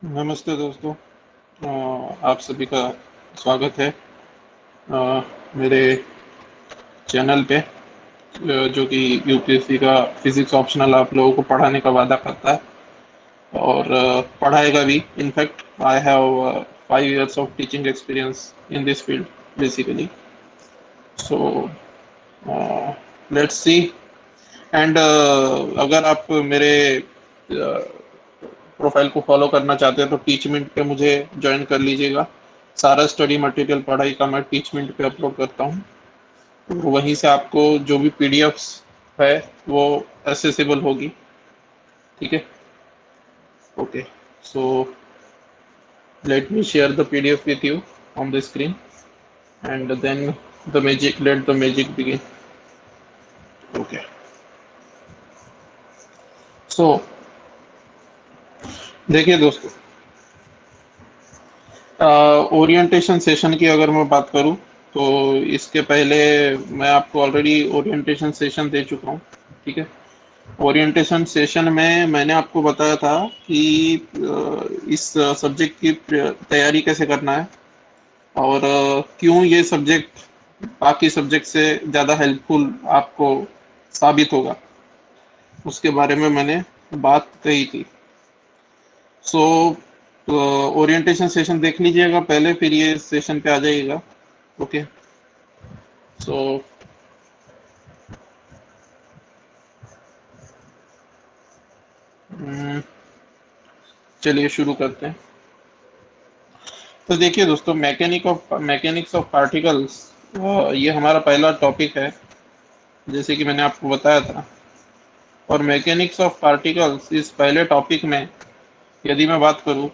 नमस्ते दोस्तों। आप सभी का स्वागत है मेरे चैनल पे, जो कि यूपीएससी का फिजिक्स ऑप्शनल आप लोगों को पढ़ाने का वादा करता है और पढ़ाएगा भी। In fact I have 5 years of teaching experience in this field basically. So let's see. And अगर आप मेरे प्रोफाइल को फॉलो करना चाहते हैं तो टीचमेंट पे मुझे ज्वाइन कर लीजिएगा। सारा स्टडी मटेरियल पढ़ाई का मैं टीचमेंट पे अपलोड करता हूँ। तो वहीं से आपको जो भी पीडीएफ्स है वो एसेसिबल होगी। ठीक है, okay. So let me share the PDF with you on the screen and then the magic let the magic begin. Okay, so देखिए दोस्तों, ओरिएंटेशन सेशन की अगर मैं बात करूं तो इसके पहले मैं आपको ऑलरेडी ओरिएंटेशन सेशन दे चुका हूं। ठीक है, ओरिएंटेशन सेशन में मैंने आपको बताया था कि इस सब्जेक्ट की तैयारी कैसे करना है और क्यों ये सब्जेक्ट बाकी सब्जेक्ट से ज़्यादा हेल्पफुल आपको साबित होगा, उसके बारे में मैंने बात कही थी। सो ओरिएंटेशन सेशन देख लीजिएगा पहले, फिर ये सेशन पे आ जाइएगा। ओके, सो चलिए शुरू करते हैं। तो देखिए दोस्तों, मैकेनिक्स ऑफ पार्टिकल्स ये हमारा पहला टॉपिक है, जैसे कि मैंने आपको बताया था। और मैकेनिक्स ऑफ पार्टिकल्स इस पहले टॉपिक में यदि मैं बात करूं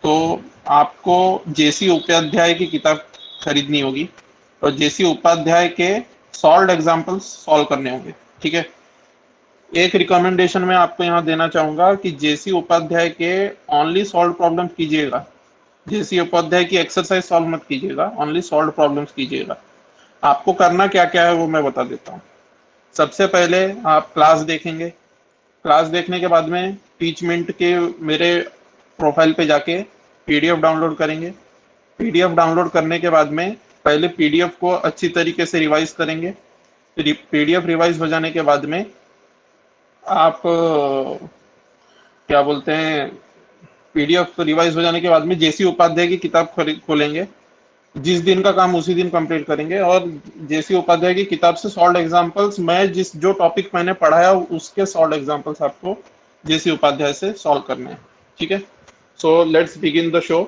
तो आपको जेसी उपाध्याय की किताब खरीदनी होगी और जेसी उपाध्याय के सॉल्व्ड एग्जांपल्स सॉल्व करने होंगे। ठीक है, एक रिकमेंडेशन मैं आपको यहाँ देना चाहूंगा कि जेसी उपाध्याय के ओनली सॉल्व प्रॉब्लम कीजिएगा। जेसी उपाध्याय की एक्सरसाइज सॉल्व मत कीजिएगा, ओनली सॉल्व प्रॉब्लम्स कीजिएगा। आपको करना क्या क्या है वो मैं बता देता हूँ। सबसे पहले आप क्लास देखेंगे। क्लास देखने के बाद में टीचमेंट के मेरे प्रोफाइल पे जाके पीडीएफ डाउनलोड करेंगे। पीडीएफ डाउनलोड करने के बाद में पहले पीडीएफ को अच्छी तरीके से रिवाइज करेंगे। पीडीएफ रिवाइज हो जाने के बाद में आप क्या बोलते हैं, पीडीएफ रिवाइज हो जाने के बाद में जेसी उपाध्याय की किताब खोलेंगे। जिस दिन का काम उसी दिन कंप्लीट करेंगे और जेसी उपाध्याय की किताब से सॉल्व एग्जांपल्स, मैं जिस जो टॉपिक मैंने पढ़ाया उसके सॉल्व एग्जांपल्स आपको जेसी उपाध्याय से सॉल्व करने हैं। ठीक है, so let's begin the show.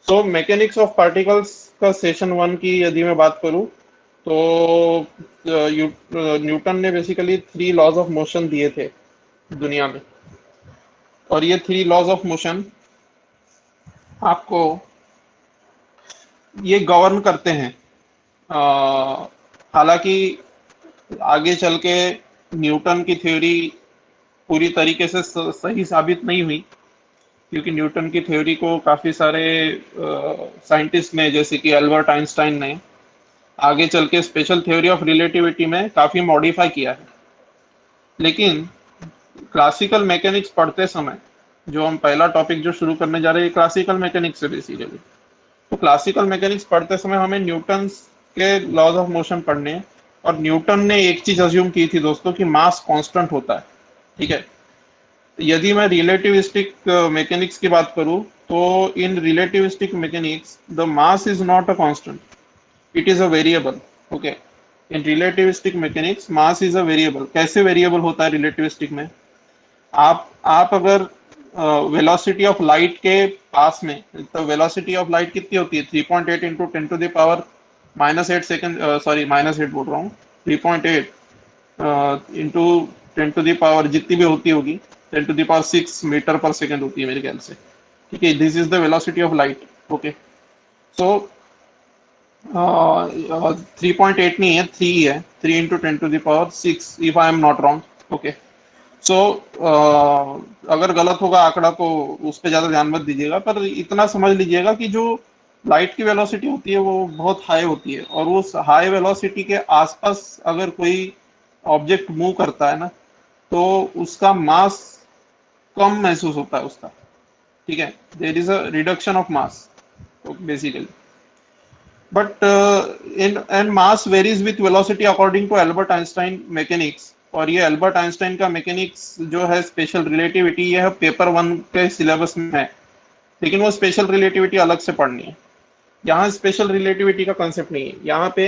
So mechanics of particles का सेशन 1 की यदि मैं बात करूं तो न्यूटन ने बेसिकली 3 लॉज ऑफ मोशन दिए थे दुनिया में। और ये 3 लॉज ऑफ मोशन आपको ये गवर्न करते हैं। हालांकि आगे चल के न्यूटन की थ्योरी पूरी तरीके से सही साबित नहीं हुई, क्योंकि न्यूटन की थ्योरी को काफी सारे साइंटिस्ट ने, जैसे कि अल्बर्ट आइंस्टाइन ने, आगे चल के स्पेशल थ्योरी ऑफ रिलेटिविटी में काफी मॉडिफाई किया है। लेकिन क्लासिकल मैकेनिक्स पढ़ते समय, जो हम पहला टॉपिक जो शुरू करने जा रहे हैं क्लासिकल मैकेनिक्स से बेसिकली, तो क्लासिकल मैकेनिक्स पढ़ते समय हमें न्यूटन के लॉज ऑफ मोशन पढ़ने हैं। और न्यूटन ने एक चीज अज्यूम की थी दोस्तों कि मास कांस्टेंट होता है। ठीक है, यदि मैं रिलेटिविस्टिक मैकेनिक्स की बात करूं तो in relativistic mechanics the mass is not a constant, it is a variable. Okay, in relativistic mechanics mass is a variable. कैसे वेरिएबल होता है रिलेटिविस्टिक में? आप अगर वेलोसिटी ऑफ लाइट के पास में, तो वेलोसिटी ऑफ लाइट कितनी होती है? 3.8 into 10 to the power -8 second, sorry -8 बोल रहा हूँ, 3.8 इंटू 10 to the power जितनी भी होती होगी, 10 to the power 6 मीटर पर सेकेंड होती है मेरे ख्याल से। ठीक है, this is the velocity of light. Okay, so 3.8 नहीं है, 3 है, 3 into 10 to the power 6 if I am not wrong. Okay, so अगर गलत होगा आंकड़ा तो उस पर ज्यादा ध्यान मत दीजिएगा, पर इतना समझ लीजिएगा कि जो लाइट की वेलोसिटी होती है वो बहुत हाई होती है, और उस हाई वेलोसिटी के आसपास अगर कोई ऑब्जेक्ट मूव करता है ना, तो उसका मास कम महसूस होता है उसका। ठीक है, there is a reduction of mass basically, but in end mass varies with velocity according to Albert Einstein mechanics. और ये एल्बर्ट आइंस्टाइन का मैकेनिक्स जो है स्पेशल रिलेटिविटी, ये है पेपर 1 के सिलेबस में है, लेकिन वो स्पेशल रिलेटिविटी अलग से पढ़नी है। यहाँ स्पेशल रिलेटिविटी का कंसेप्ट नहीं है, यहाँ पे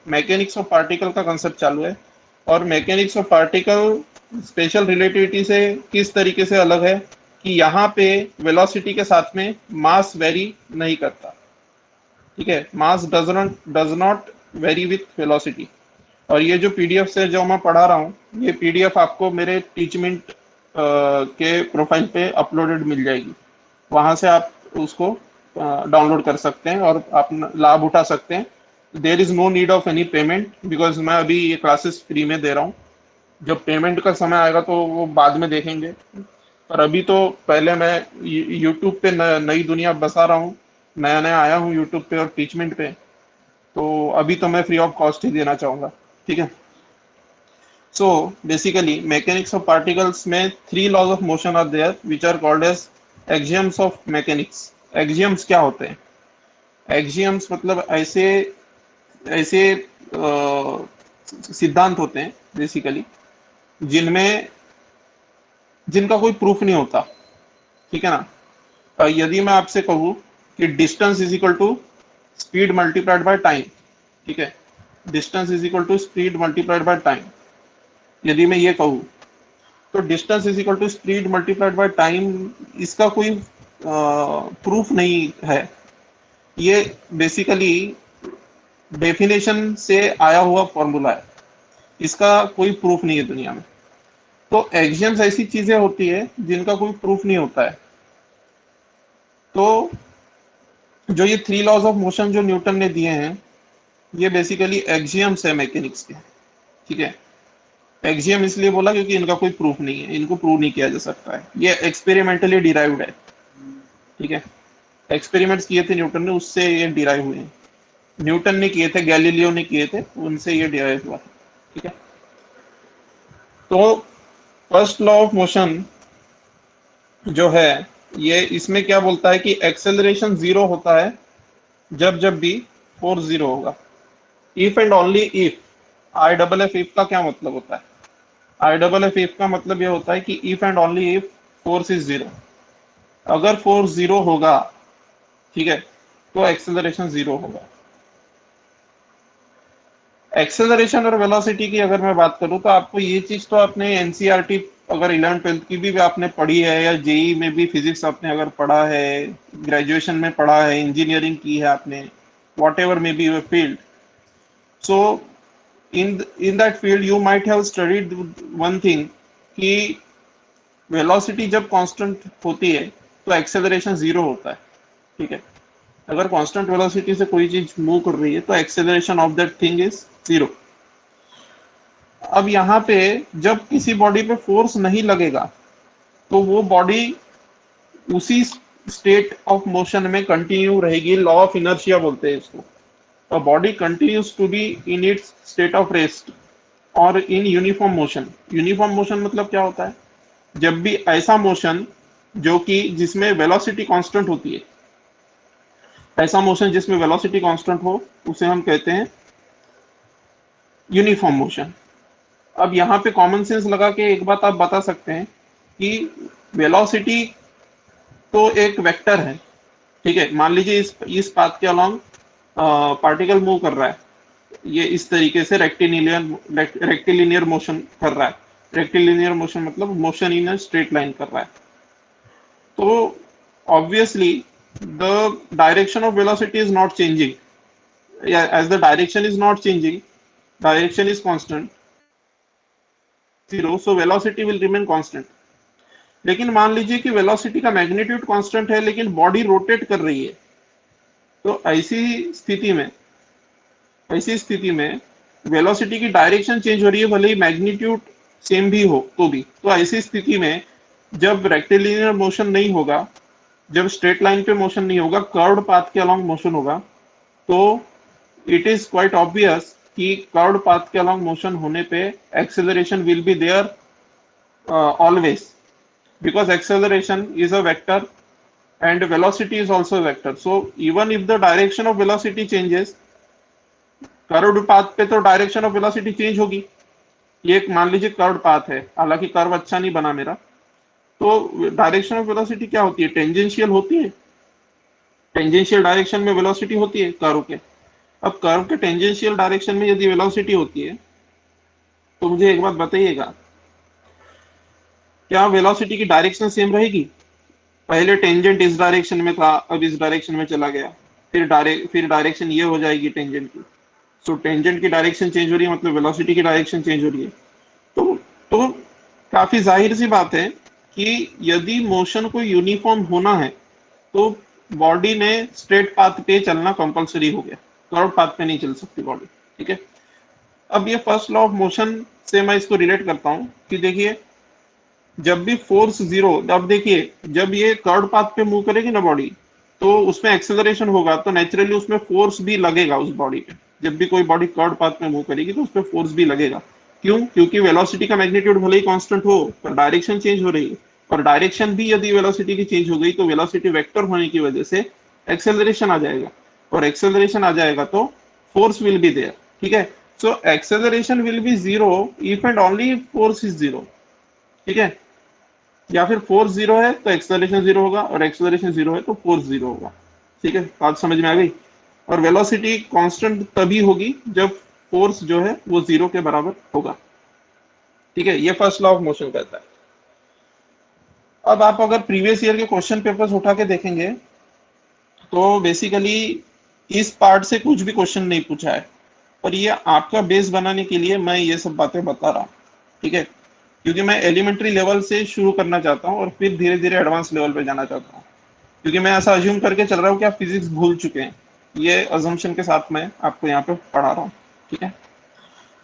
मैकेनिक्स ऑफ पार्टिकल का कंसेप्ट चालू है। और mechanics of particle special relativity से किस तरीके से अलग है कि यहाँ पे वेलोसिटी के साथ में मास वेरी नहीं करता। ठीक है, mass does not vary with velocity. और ये जो पीडीएफ से जो मैं पढ़ा रहा हूँ, ये पीडीएफ आपको मेरे टीचमेंट के प्रोफाइल पे अपलोडेड मिल जाएगी, वहां से आप उसको डाउनलोड कर सकते हैं और आप लाभ उठा सकते हैं। There is no need of any payment, because मैं अभी ये क्लासेस फ्री में दे रहा हूँ। जब पेमेंट का समय आएगा तो वो बाद में देखेंगे, पर अभी तो पहले मैं यूट्यूब पे नई दुनिया बसा रहा हूँ, नया नया आया हूँ यूट्यूब पे और टीचमेंट पे, तो अभी तो मैं फ्री ऑफ कॉस्ट ही देना चाहूंगा। ठीक है, so basically mechanics of particles में 3 laws of motion are there which are called as axioms of mechanics. Axioms क्या होते हैं? एक्सियम्स मतलब ऐसे ऐसे सिद्धांत होते हैं बेसिकली जिनमें जिनका कोई प्रूफ नहीं होता। ठीक है ना? यदि मैं आपसे कहूँ कि distance is equal to speed multiplied by time, ठीक है, distance is equal to speed multiplied by time, यदि मैं ये कहूँ, तो distance is equal to speed multiplied by time, इसका कोई प्रूफ नहीं है। ये बेसिकली डेफिनेशन से आया हुआ फॉर्मूला है, इसका कोई प्रूफ नहीं है दुनिया में। तो एक्सियम्स ऐसी चीजें होती है जिनका कोई प्रूफ नहीं होता है। तो जो ये 3 लॉज ऑफ मोशन जो न्यूटन ने दिए हैं, ये बेसिकली एक्सियम्स है मैकेनिक्स के। ठीक है, एक्सियम इसलिए बोला क्योंकि इनका कोई प्रूफ नहीं है, इनको प्रूव नहीं किया जा सकता है, ये एक्सपेरिमेंटली डिराइव्ड है। ठीक है, एक्सपेरिमेंट्स किए थे न्यूटन ने, उससे ये डिराइव हुए हैं। न्यूटन ने किए थे, गैलीलियो ने किए थे, उनसे ये डिराइव हुआ। ठीक है, तो फर्स्ट लॉ ऑफ मोशन जो है, ये इसमें क्या बोलता है कि एक्सेलरेशन 0 होता है जब जब भी फोर्स 0 होगा। If and only if, I double F if का क्या मतलब होता है? आई डबल एफ इफ का मतलब ये होता है कि if and only if force is 0, अगर फोर्स 0 होगा, ठीक है, तो एक्सेलरेशन 0 होगा। एक्सेलरेशन और वेलोसिटी की अगर मैं बात करूं तो आपको ये चीज तो आपने एनसीईआरटी अगर 11th-12th की भी आपने पढ़ी है, या जेई में भी फिजिक्स आपने अगर पढ़ा है, ग्रेजुएशन में पढ़ा है, इंजीनियरिंग की है आपने, what ever may be your field, so in that field you might have studied one thing कि वेलोसिटी जब कांस्टेंट होती है तो एक्सेलरेशन 0 होता है। ठीक है, अगर कांस्टेंट वेलोसिटी से कोई चीज मूव कर रही है तो acceleration of that thing is 0। अब यहाँ पे जब किसी बॉडी पे फोर्स नहीं लगेगा तो वो बॉडी उसी स्टेट ऑफ मोशन में कंटिन्यू रहेगी, लॉ ऑफ इनर्शिया बोलते हैं इसको। A body continues to be in its state of rest और in uniform motion. Uniform motion मतलब क्या होता है? जब भी ऐसा मोशन जो कि जिसमें वेलोसिटी कांस्टेंट होती है, ऐसा मोशन जिसमें वेलोसिटी कांस्टेंट हो, उसे हम कहते हैं यूनिफॉर्म मोशन। अब यहाँ पे कॉमन सेंस लगा के एक बात आप बता सकते हैं कि वेलोसिटी तो एक वेक्टर है। ठीक है, मान लीजिए इस पाथ के अलोंग पार्टिकल मूव कर रहा है, ये इस तरीके से रेक्टिलिनियर मोशन कर रहा है। रेक्टिलिनियर मोशन मतलब motion in a straight line कर रहा है। तो obviously the direction of velocity is not changing, as the direction is not changing, direction is constant, 0, so velocity will remain constant। लेकिन मान लीजिए कि वेलोसिटी का मैग्नीट्यूड कांस्टेंट है लेकिन बॉडी रोटेट कर रही है, तो ऐसी स्थिति में वेलोसिटी की डायरेक्शन चेंज हो रही है, भले ही मैग्नीट्यूड सेम भी हो तो भी। तो ऐसी स्थिति में जब रेक्टिलिनियर मोशन नहीं होगा, जब स्ट्रेट लाइन पे मोशन नहीं होगा, कर्व्ड पाथ के अलोंग मोशन होगा, तो इट इज क्वाइट ऑब्वियस कि कर्व्ड पाथ के अलोंग मोशन होने पे acceleration will be there always, because acceleration is a vector and velocity is also a vector. So even if the direction of velocity changes, curved path पे तो direction of velocity change होगी। ये एक मान लीजिए curved path है, हालांकि curve अच्छा नहीं बना मेरा, तो डायरेक्शन ऑफ वेलोसिटी क्या होती है, टेंजेंशियल होती है। टेंजेंशियल डायरेक्शन में वेलोसिटी होती है कर्व के। अब कर्व के टेंजेंशियल डायरेक्शन में यदि वेलोसिटी होती है, तो मुझे एक बात बताइएगा, क्या वेलोसिटी की डायरेक्शन सेम रहेगी? पहले टेंजेंट इस डायरेक्शन में था, अब इस डायरेक्शन में चला गया, फिर डायरेक्शन ये हो जाएगी टेंजेंट की। सो टेंजेंट की डायरेक्शन चेंज हो रही है, मतलब वेलोसिटी की डायरेक्शन चेंज हो रही है। तो काफी जाहिर सी बात है कि यदि मोशन को यूनिफॉर्म होना है, तो बॉडी ने स्ट्रेट पाथ पे चलना कंपलसरी हो गया, कर्व पाथ पे नहीं चल सकती बॉडी। ठीक है, अब ये फर्स्ट लॉ ऑफ मोशन से मैं इसको रिलेट करता हूं कि देखिए, जब भी फोर्स जीरो, अब देखिए जब ये कर्व पाथ पे मूव करेगी ना बॉडी, तो उसमें एक्सेलरेशन होगा, तो नेचुरली उसमें फोर्स भी लगेगा उस बॉडी पे। जब भी कोई बॉडी कर्व पाथ में मूव करेगी तो उसमें फोर्स भी लगेगा। क्यों? क्योंकि वेलोसिटी का मैग्नीट्यूड भले ही कांस्टेंट हो, पर डायरेक्शन चेंज हो रही है, और डायरेक्शन भी यदि वेलोसिटी की चेंज हो गई, तो वेलोसिटी वेक्टर होने की वजह से एक्सेलरेशन आ जाएगा, और एक्सेलरेशन आ जाएगा तो फोर्स विल बी देयर। ठीक है, so acceleration will be zero if and only force is zero. ठीक है, या फिर फोर्स जीरो है तो एक्सेलरेशन जीरो होगा, और एक्सेलरेशन जीरो है तो फोर्स जीरो होगा। ठीक है, बात समझ में आ गई? और वेलोसिटी कांस्टेंट तभी होगी जब फोर्स जो है वो जीरो के बराबर होगा। ठीक है, ये फर्स्ट लॉ ऑफ मोशन कहता है। अब आप अगर प्रीवियस ईयर के क्वेश्चन पेपर्स उठा के देखेंगे, तो बेसिकली इस पार्ट से कुछ भी क्वेश्चन नहीं पूछा है, और ये आपका बेस बनाने के लिए मैं ये सब बातें बता रहा हूँ। ठीक है, क्योंकि मैं एलिमेंट्री लेवल से शुरू करना चाहता हूँ और फिर धीरे धीरे एडवांस लेवल पे जाना चाहता हूँ, क्योंकि मैं ऐसा अज्यूम करके चल रहा हूँ कि आप फिजिक्स भूल चुके हैं। ये अजम्पशन के साथ मैं आपको यहाँ पे पढ़ा रहा हूँ। ठीक है,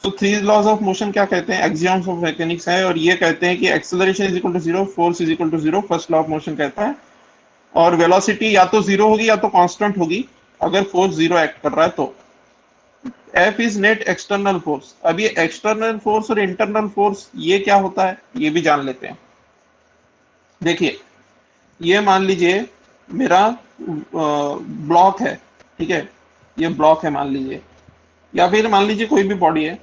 तो थ्री लॉज ऑफ मोशन क्या कहते हैं, एक्सियम्स ऑफ मैकेनिक्स है, और ये कहते हैं कि acceleration is equal to zero, force is equal to zero, first law of motion कहता है। और वेलोसिटी या तो जीरो होगी या तो कांस्टेंट होगी, अगर फोर्स जीरो एक्ट कर रहा है तो। F is net external force. अब ये एक्सटर्नल फोर्स और इंटरनल फोर्स ये क्या होता है, ये भी जान लेते हैं। देखिए, ये मान लीजिए मेरा ब्लॉक है। ठीक है, ये ब्लॉक है मान लीजिए, या फिर मान लीजिए कोई भी बॉडी है,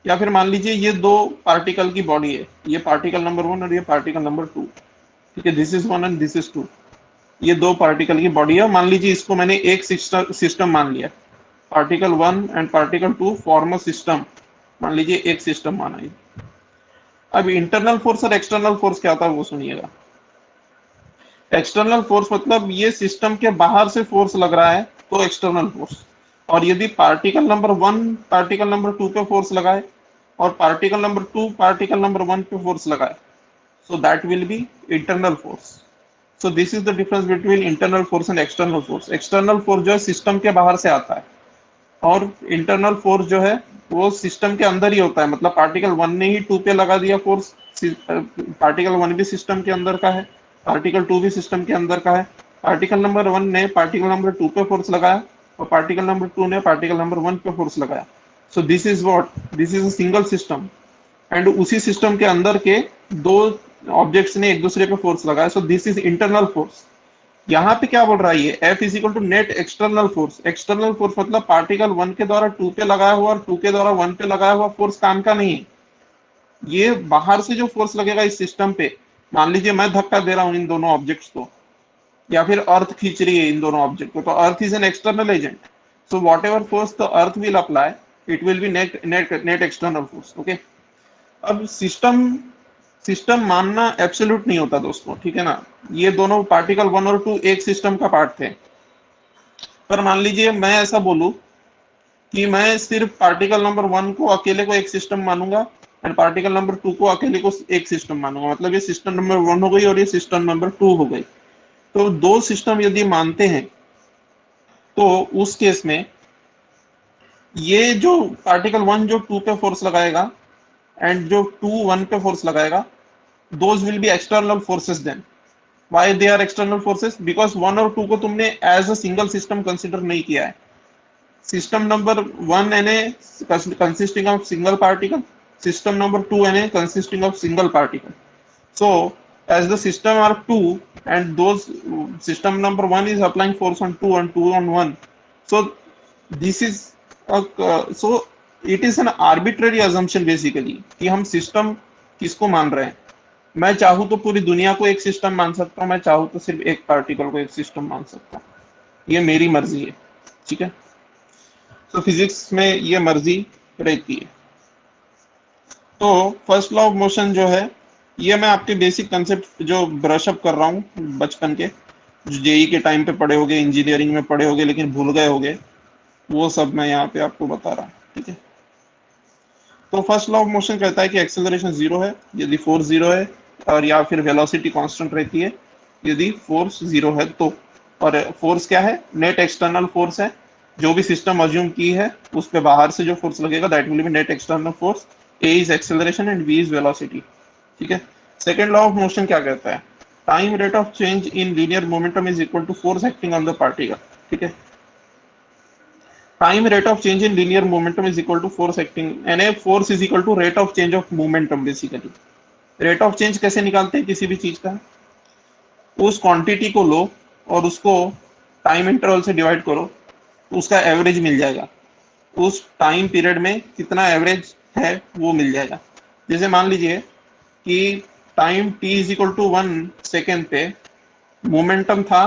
या फिर मान लीजिए ये दो पार्टिकल की बॉडी है, ये पार्टिकल नंबर वन और ये पार्टिकल नंबर टू। ठीक है, this is one and this is two. ये दो पार्टिकल की बॉडी है, मान लीजिए इसको मैंने एक सिस्टम मान लिया, particle one and particle two form a system, मान लीजिए एक सिस्टम माना है। अब इंटरनल फोर्स और एक्सटर्नल फोर्स क्या होता है वो सुनिएगा। एक्सटर्नल फोर्स मतलब ये सिस्टम के बाहर से फोर्स लग रहा है तो एक्सटर्नल फोर्स। और यदि particle number one particle number two पे फोर्स लगाए, और particle number two particle number one पे फोर्स लगाए, so that will be internal force. So this is the difference between internal force and external force. External force जो है system के बाहर से आता है, और इंटरनल फोर्स जो है वो सिस्टम के अंदर ही होता है। मतलब पार्टिकल वन ने ही टू पे लगा दिया फोर्स, पार्टिकल वन भी सिस्टम के अंदर का है, पार्टिकल टू भी सिस्टम के अंदर का है। पार्टिकल नंबर वन ने पार्टिकल नंबर टू पे फोर्स लगाया, और पार्टिकल नंबर टू ने पार्टिकल नंबर वन पे फोर्स लगाया। So this is what, this is a single system, and उसी सिस्टम के अंदर के दो ऑब्जेक्ट्स ने एक दूसरे पे फोर्स लगाया। So this is internal force. यहाँ पे क्या बोल रहा है ये, F is equal to net external force. External force मतलब पार्टिकल वन के द्वारा टू पे लगाया हुआ और टू के द्वारा वन पे लगाया हुआ फोर्स काम का नहीं है। ये बाहर से जो फोर्स लगेगा इस सिस्टम पे, मान लीजिए मैं धक्का दे रहा हूँ इन दोनों ऑब्जेक्ट्स को, या फिर अर्थ खींच रही है इन दोनों ऑब्जेक्ट को, तो earth is an external agent. So what ever force the earth will apply, it will be net net net external force. Okay, अब सिस्टम सिस्टम मानना एब्सोल्यूट नहीं होता दोस्तों, ठीक है ना। ये दोनों पार्टिकल वन और टू एक सिस्टम का पार्ट थे, पर मान लीजिए मैं ऐसा बोलूं कि मैं सिर्फ पार्टिकल नंबर वन को अकेले को एक सिस्टम मानूंगा, एंड पार्टिकल नंबर टू को अकेले को एक सिस्टम मानूंगा। मतलब ये सिस्टम नंबर वन हो गई और ये सिस्टम नंबर टू हो गई। तो दो सिस्टम यदि मानते हैं, तो उस केस में ये जो पार्टिकल वन जो टू पे फोर्स लगाएगा, एंड जो टू वन पे फोर्स लगाएगा, those will be external forces then. Why they are external forces? Because one और टू को तुमने as a single system consider नहीं किया है। System number one and a consisting of single particle, system number two and a consisting of single particle. So as the system are two and those system number one is applying force on two and two on one, so this is so it is an arbitrary assumption basically कि हम system किसको मान रहे हैं। मैं चाहूँ तो पूरी दुनिया को एक सिस्टम मान सकता हूँ, मैं चाहूँ तो सिर्फ एक पार्टिकल को एक सिस्टम मान सकता हूँ, ये मेरी मर्जी है। ठीक है, तो फिजिक्स में ये मर्जी रहती है। तो फर्स्ट लॉ ऑफ मोशन जो है, ये मैं आपके बेसिक कंसेप्ट जो ब्रश अप कर रहा हूँ बचपन के, जो जेई के टाइम पे पढ़े होगे, इंजीनियरिंग में पढ़े होगे लेकिन भूल गए होगे, वो सब मैं यहाँ पे आपको बता रहा हूँ। ठीक है, तो फर्स्ट लॉ ऑफ मोशन कहता है कि एक्सेलरेशन जीरो है यदि फोर्स जीरो है, और या फिर वेलोसिटी कांस्टेंट रहती है यदि फोर्स जीरो है तो। और फोर्स क्या है? नेट एक्सटर्नल फोर्स है, जो भी सिस्टम अज्यूम की है उस पे बाहर से जो फोर्स लगेगा that will be net external force. A is acceleration and V is velocity. ठीक है, सेकेंड लॉ ऑफ मोशन क्या कहता है? Time rate of change in linear momentum is equal to force acting on the particle. ठीक है, time rate of change in linear momentum is equal to force acting, यानी force is equal to rate of change of momentum basically। rate of change कैसे निकालते हैं किसी भी चीज का? उस क्वांटिटी को लो और उसको टाइम इंटरवल से डिवाइड करो, तो उसका एवरेज मिल जाएगा, उस टाइम पीरियड में कितना एवरेज है वो मिल जाएगा। जैसे मान लीजिए कि time t is equal to 1 second पे मोमेंटम था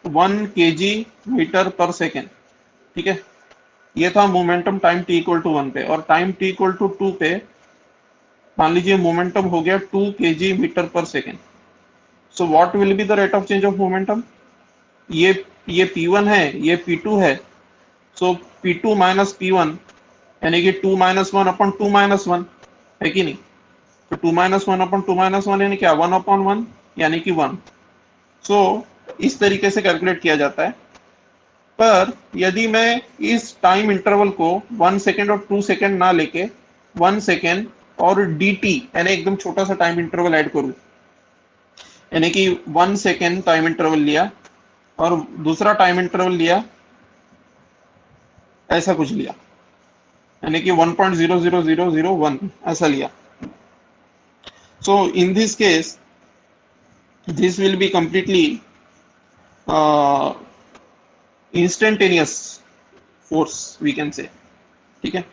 1 kg/मीटर/सेकेंड। ठीक है, ये था momentum time t equal to 1 पे, और टाइम t इक्वल टू 2 पे मान लीजिए मोमेंटम हो गया 2 kg/मीटर/सेकेंड। So what will be the rate of change of momentum? ये p1 है, ये p2 है, सो p2 माइनस p1 यानी कि 2 minus one upon 2 minus one, है कि नहीं? तो 2 minus one upon 2 minus one यानी क्या? 1/1 यानी कि 1। सो इस तरीके से कैलकुलेट किया जाता है। पर यदि मैं इस टाइम इंटरवल को 1 सेकेंड और 2 सेकेंड ना लेके 1 सेकेंड और dt यानी एकदम छोटा सा टाइम इंटरवल ऐड करूं, यानी कि 1 सेकेंड टाइम इंटरवल लिया और दूसरा टाइम इंटरवल लिया, ऐसा कुछ लिया, यानी कि 1.00001 ऐसा लिया। So in this case this will be completely instantaneous force we can say. ठीक है,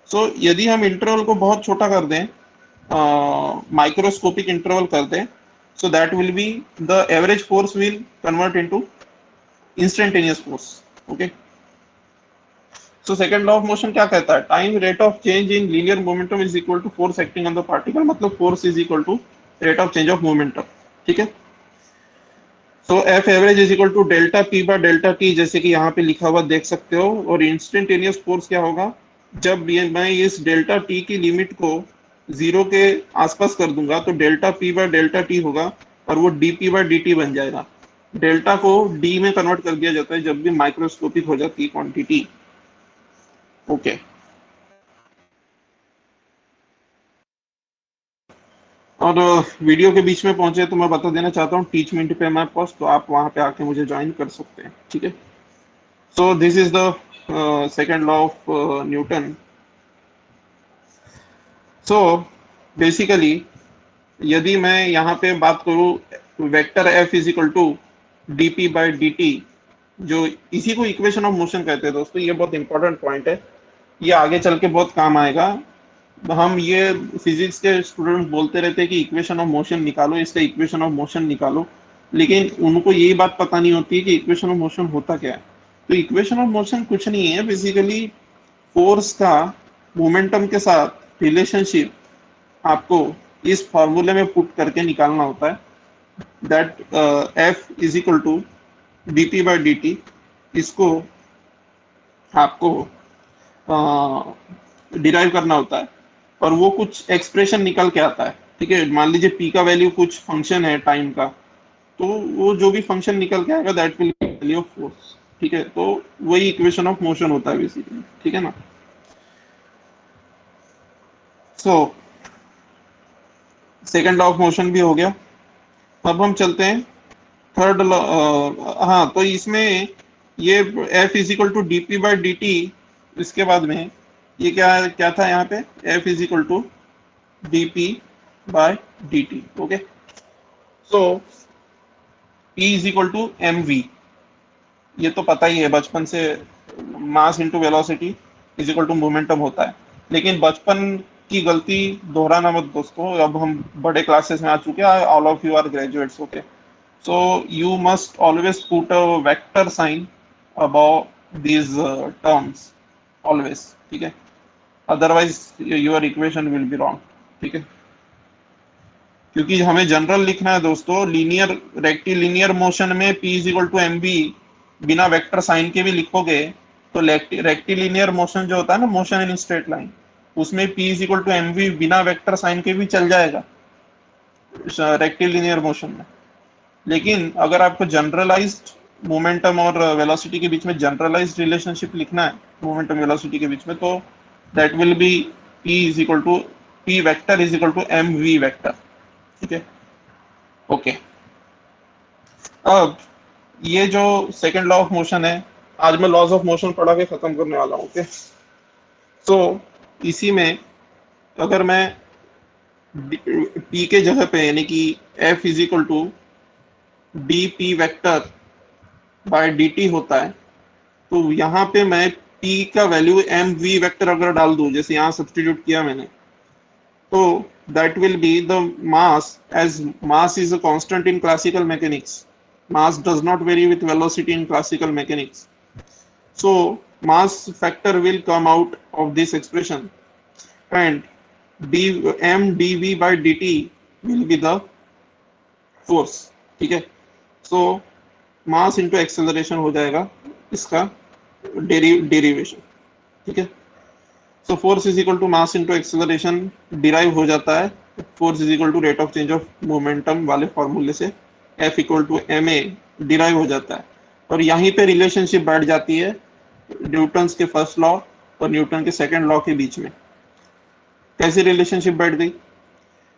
सो यदि हम इंटरवल को बहुत छोटा कर दें, माइक्रोस्कोपिक इंटरवल कर दें, so that will be the average force will convert into instantaneous force। okay, so second law of motion क्या कहता है? time rate of change in linear momentum is equal to force acting on the particle, मतलब force is equal to rate of change of momentum। ठीक है, so f average is equal to delta p by delta t, जैसे कि यहाँ पे लिखा हुआ देख सकते हो। और इंस्टेंटेनियस फोर्स क्या होगा? जब ये मैं इस डेल्टा टी की लिमिट को जीरो के आसपास कर दूंगा तो delta P by delta T होगा और वो डीपी बाय डी टी बन जाएगा। डेल्टा को डी में कन्वर्ट कर दिया जाता है जब भी माइक्रोस्कोपिक हो जाती है क्वांटिटी। ओके, और वीडियो के बीच में पहुंचे तो मैं बता देना चाहता हूँ टीच मिनट पे मैं पोस्ट, तो आप वहां पे आके मुझे ज्वाइन कर सकते हैं। ठीक है, so this is the second law of Newton. So basically यदि मैं यहाँ पे बात करूँ vector F is equal to D P by D T, जो इसी को इक्वेशन ऑफ मोशन कहते हैं दोस्तों, ये बहुत इंपॉर्टेंट पॉइंट है, ये आगे चल के बहुत काम आएगा। हम ये फिजिक्स के स्टूडेंट बोलते रहते हैं कि इक्वेशन ऑफ मोशन निकालो, इसका इक्वेशन ऑफ मोशन निकालो, लेकिन उनको यही बात पता नहीं होती है कि इक्वेशन ऑफ मोशन होता क्या है। तो इक्वेशन ऑफ मोशन कुछ नहीं है, बेसिकली फोर्स का मोमेंटम के साथ रिलेशनशिप आपको इस फॉर्मूले में पुट करके निकालना होता है, that F is equal to D P by D T. इसको आपको डिराइव करना होता है और वो कुछ एक्सप्रेशन निकल के आता है। ठीक है, मान लीजिए पी का वैल्यू कुछ फंक्शन है टाइम का, तो वो जो भी फंक्शन निकल के आएगा that will B value of force. ठीक है, तो वही इक्वेशन ऑफ मोशन होता है बेसिकली। ठीक है ना? So second law of motion भी हो गया। अब हम चलते हैं थर्ड लॉ। हाँ, तो इसमें ये F is equal to D P by D T, इसके बाद में ये क्या क्या था यहाँ पे? F is equal to dp by dt. Okay, so p is equal to mv, ये तो पता ही है बचपन से, mass into velocity is equal to momentum होता है। लेकिन बचपन की गलती दोहराना मत दोस्तों, अब हम बड़े क्लासेस में आ चुके हैं, all of you are graduates. Okay, so you must always put a vector sign above these terms always, ठीक है, otherwise your equation will be wrong, ठीक है। क्योंकि हमें जनरल लिखना है दोस्तों, लीनियर रेक्टिलिनियर मोशन में p is equal to M B बिना वेक्टर साइन के भी लिखोगे तो रेक्टिलिनियर मोशन जो होता है ना, मोशन इन स्ट्रेट लाइन, उसमें p is equal to M V बिना वेक्टर साइन के भी चल जाएगा रेक्टिलिनियर मोशन में। लेकिन अगर आपको जनरलाइज्ड मोमेंटम और वेलोसिटी के बीच में जनरलाइज्ड रिलेशनशिप लिखना है मोमेंटम वेलोसिटी के बीच में, तो that will be p is equal to p vector is equal to M V vector, ठीक है। ओके, अब ये जो सेकंड लॉ ऑफ मोशन है, आज मैं लॉज ऑफ मोशन पढ़ा के खत्म करने वाला हूँ। ओके, तो इसी में अगर मैं p के जगह पे यानी कि f is equal to D P vector by D T होता है, तो यहाँ पे मैं p का वैल्यू एम वी वेक्टर अगर डाल दूं, जैसे यहाँ सब्सटीट्यूट किया मैंने, तो that will be the mass, as mass is a constant in classical mechanics, mass does not vary with velocity in classical mechanics, so mass factor will come out of this expression, and d m dv by dt will be the force, ठीक है। so mass into acceleration हो जाएगा इसका derivation, ठीक है। So force is equal to mass into acceleration derive हो जाता है, force is equal to rate of change of momentum वाले फॉर्मूले से F equal to M A derive हो जाता है। और यहीं पे रिलेशनशिप बैठ जाती है न्यूटन के फर्स्ट लॉ और न्यूटन के सेकंड लॉ के बीच में। कैसी रिलेशनशिप बैठ गई,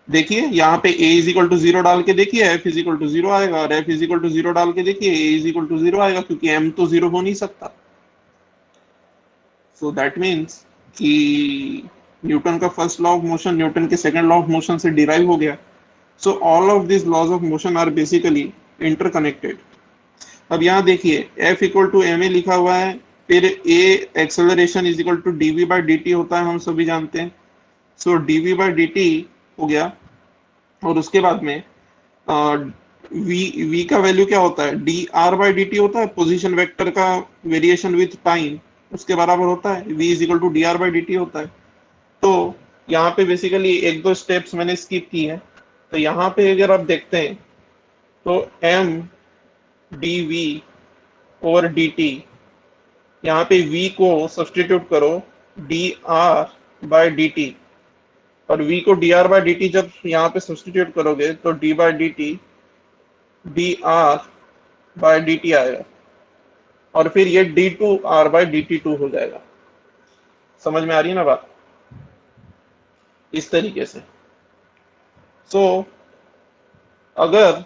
देखिए यहाँ पे a is equal to zero डाल के देखिए f is equal to zero आएगा, और f is equal to zero डाल के देखिए a is equal to zero आएगा, क्योंकि m तो जीरो हो नहीं सकता। सो दैट मीन्स कि न्यूटन का first law of motion Newton के सेकंड लॉ ऑफ मोशन से डिराइव हो गया। So all of this laws of motion are basically interconnected. अब यहाँ देखिए f equal to M A लिखा हुआ है, फिर a acceleration is equal to D V by D T होता है, हम सभी जानते हैं। So D V by D T हो गया, और उसके बाद में v का वैल्यू क्या होता है, D R by D T होता है, पोजिशन वेक्टर का वेरिएशन विथ टाइम उसके बराबर होता है, v is equal to D R by D T होता है। तो यहाँ पे बेसिकली एक दो स्टेप्स मैंने स्किप की है, तो यहाँ पे अगर आप देखते हैं तो m D V over D T, यहाँ पे v को सब्सटीट्यूट करो D R by D T, और v को D R by D T जब यहाँ पे सब्सटीट्यूट करोगे तो d by D T D R by D T आएगा, और फिर ये D two R by D T two हो जाएगा। समझ में आ रही है ना बात, इस तरीके से। सो अगर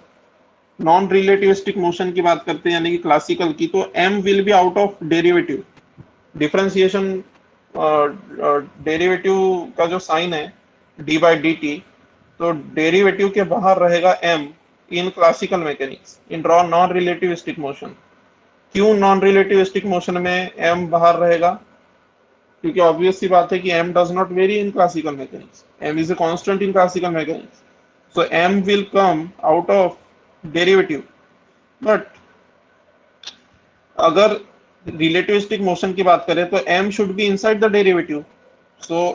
नॉन रिलेटिविस्टिक मोशन की बात करते हैं यानी कि क्लासिकल की, तो m will be out of derivative, differentiation derivative का जो साइन है d बाई डी टी, तो डेरिवेटिव के बाहर रहेगा m in classical mechanics, in non relativistic motion. क्यों नॉन रिलेटिविस्टिक मोशन में m बाहर रहेगा, क्योंकि ऑब्वियस सी बात है कि m does not vary in classical mechanics, m is a constant in classical mechanics, so m will come out of derivative. But अगर relativistic motion की बात करें तो m should be inside the derivative, so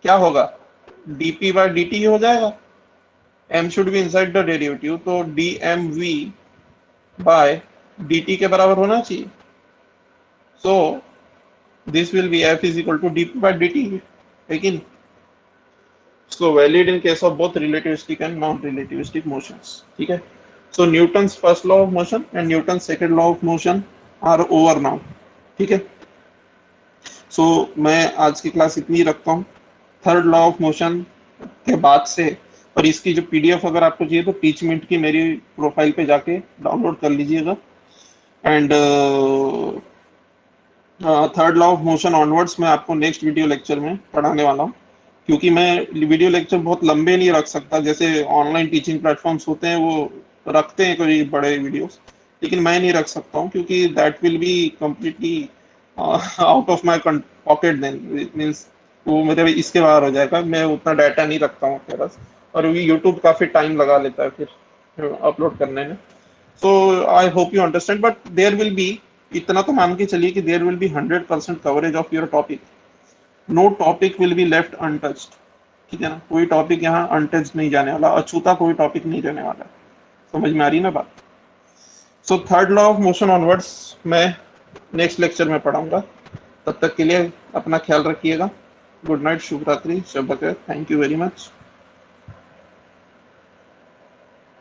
क्या होगा, dp by dt हो जाएगा, m should be inside the derivative, तो dmv बाय dt के बराबर होना चाहिए। So this will be f is equal to dp by dt, लेकिन so valid in case of both relativistic and non relativistic motions, ठीक है। So Newton's first law of motion and Newton's second law of motion are over now, ठीक है। So मैं आज की class इतनी रखता हूँ। थर्ड लॉ ऑफ मोशन के बाद से, और इसकी जो पीडीएफ अगर आपको चाहिए तो टीच मिनट की मेरी प्रोफाइल पे जाके डाउनलोड कर लीजिएगा। And third law of motion onwards मैं आपको नेक्स्ट वीडियो लेक्चर में पढ़ाने वाला हूँ, क्योंकि मैं वीडियो लेक्चर बहुत लंबे नहीं रख सकता, जैसे ऑनलाइन टीचिंग प्लेटफॉर्म्स होते हैं वो रखते हैं कोई बड़े वीडियोस, लेकिन मैं नहीं रख सकता हूँ क्योंकि that will be completely out of my pocket, then means वो मेरे इसके बाहर हो जाएगा, मैं उतना डाटा नहीं रखता हूँ अपने पास, और यूट्यूब काफी टाइम लगा लेता है फिर अपलोड करने में। So I hope you understand, but there will be, इतना तो मान के चलिए कि there will be 100% coverage of your topic, no topic will be left untouched, ठीक है ना, कोई टॉपिक यहाँ अनटच नहीं जाने वाला, अछूता कोई टॉपिक नहीं रहने वाला। समझ में आ रही ना बात? So third law of motion onwards मैं नेक्स्ट लेक्चर में पढ़ाऊंगा। तब तक के लिए अपना ख्याल रखिएगा। गुड नाइट, शुभ रात्रि, शब बखैर, थैंक यू वेरी मच।